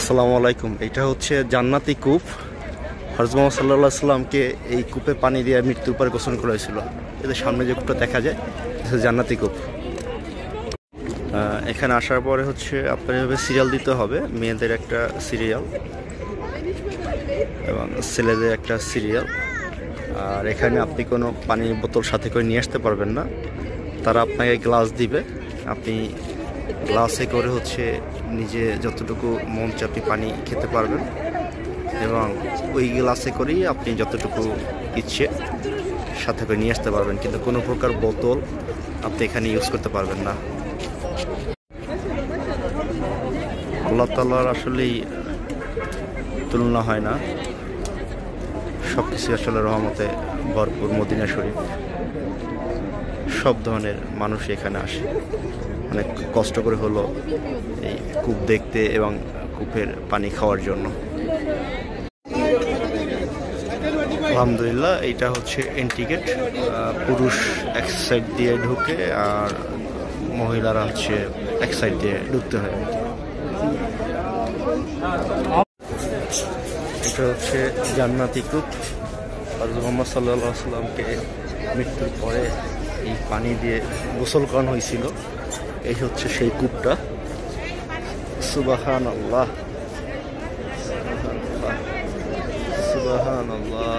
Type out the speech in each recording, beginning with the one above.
আসসালামু আলাইকুম। এটা হচ্ছে জান্নাতি কূপ। হযরত মুহাম্মদ সাল্লাল্লাহু আলাইহি সাল্লামকে এই কূপে পানি দিয়ে মৃত্যুর পর গোসল করা হয়েছিল। এদের সামনে যে কূপটা দেখা যায় এটা জান্নাতি কূপ। এখানে আসার পরে হচ্ছে আপনার এভাবে সিরিয়াল দিতে হবে। মেয়েদের একটা সিরিয়াল এবং ছেলেদের একটা সিরিয়াল। আর এখানে আপনি কোনো পানির বোতল সাথে করে নিয়ে আসতে পারবেন না। তারা আপনাকে গ্লাস দিবে, আপনি গ্লাসে করে হচ্ছে নিজে যতটুকু মন চায় আপনি পানি খেতে পারবেন এবং ওই গ্লাসে করেই আপনি যতটুকু ইচ্ছে সাথে করে নিয়ে আসতে পারবেন, কিন্তু কোনো প্রকার বোতল আপনি এখানে ইউজ করতে পারবেন না। আল্লাহ তাআলার আসলেই তুলনা হয় না, সব কিছু আসলে রহমতে ভরপুর। মদিনা শরীফ, সব ধরনের মানুষ এখানে আসে, অনেক কষ্ট করে হলো এই কূপ দেখতে এবং কূপের পানি খাওয়ার জন্য। আলহামদুলিল্লাহ, এইটা হচ্ছে এন্ট্রি গেট। পুরুষ এক সাইড দিয়ে ঢুকে আর মহিলারা হচ্ছে এক সাইড দিয়ে ঢুকতে হয়। এটা হচ্ছে জান্নাতি কূপ। হযরত মুহাম্মদ সাল্লাল্লাহু আলাইহি সাল্লামকে মৃত্যুর পরে এই পানি দিয়ে গোসল করানো হয়েছিল। এই হচ্ছে সেই কূপটা। সুবহানাল্লাহ, সুবহানাল্লাহ।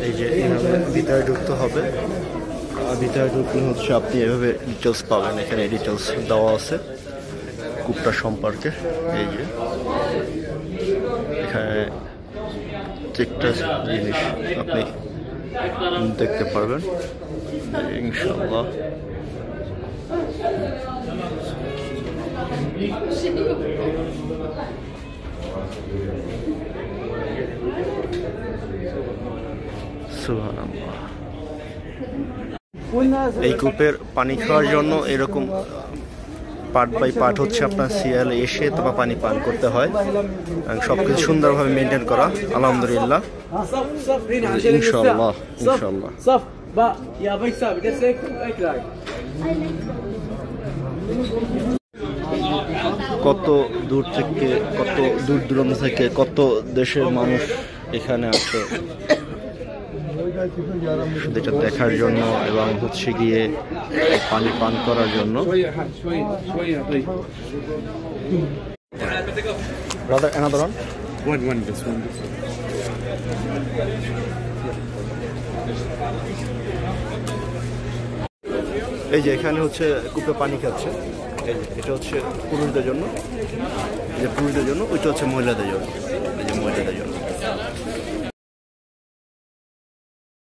এই যে এইভাবে ভিতরে ঢুকতে হবে। ভিতরে ঢুকলে হচ্ছে আপনি এভাবে ডিটেলস পাবেন। এখানে ডিটেলস দেওয়া আছে কূপটা সম্পর্কে। এই যে এখানে প্রত্যেকটা জিনিস আপনি দেখতে পারবেন ইনশাআল্লাহ। সুবহানাল্লাহ। এই কূপের পানি খাওয়ার জন্য এরকম পার্ট বাই পার্ট হচ্ছে আপনার সিরিয়ালে এসে তারপর পানি পান করতে হয়। সবকিছু সুন্দরভাবে মেনটেন করা। আলহামদুলিল্লাহ, ইনশাআল্লাহ ইনশাআল্লাহ। কত দূর থেকে, কত দূর দূরান্ত থেকে কত দেশের মানুষ এখানে আসে শুধু এটা দেখার জন্য এবং হচ্ছে গিয়ে পানি পান করার জন্য। Brother, another one? One, this one. এই যে এখানে হচ্ছে কূপে পানি খাচ্ছে। এই যে এটা হচ্ছে পুরুষদের জন্য, এই যে পুরুষদের জন্য, ওইটা হচ্ছে মহিলাদের জন্য। এই যে মহিলাদের জন্য।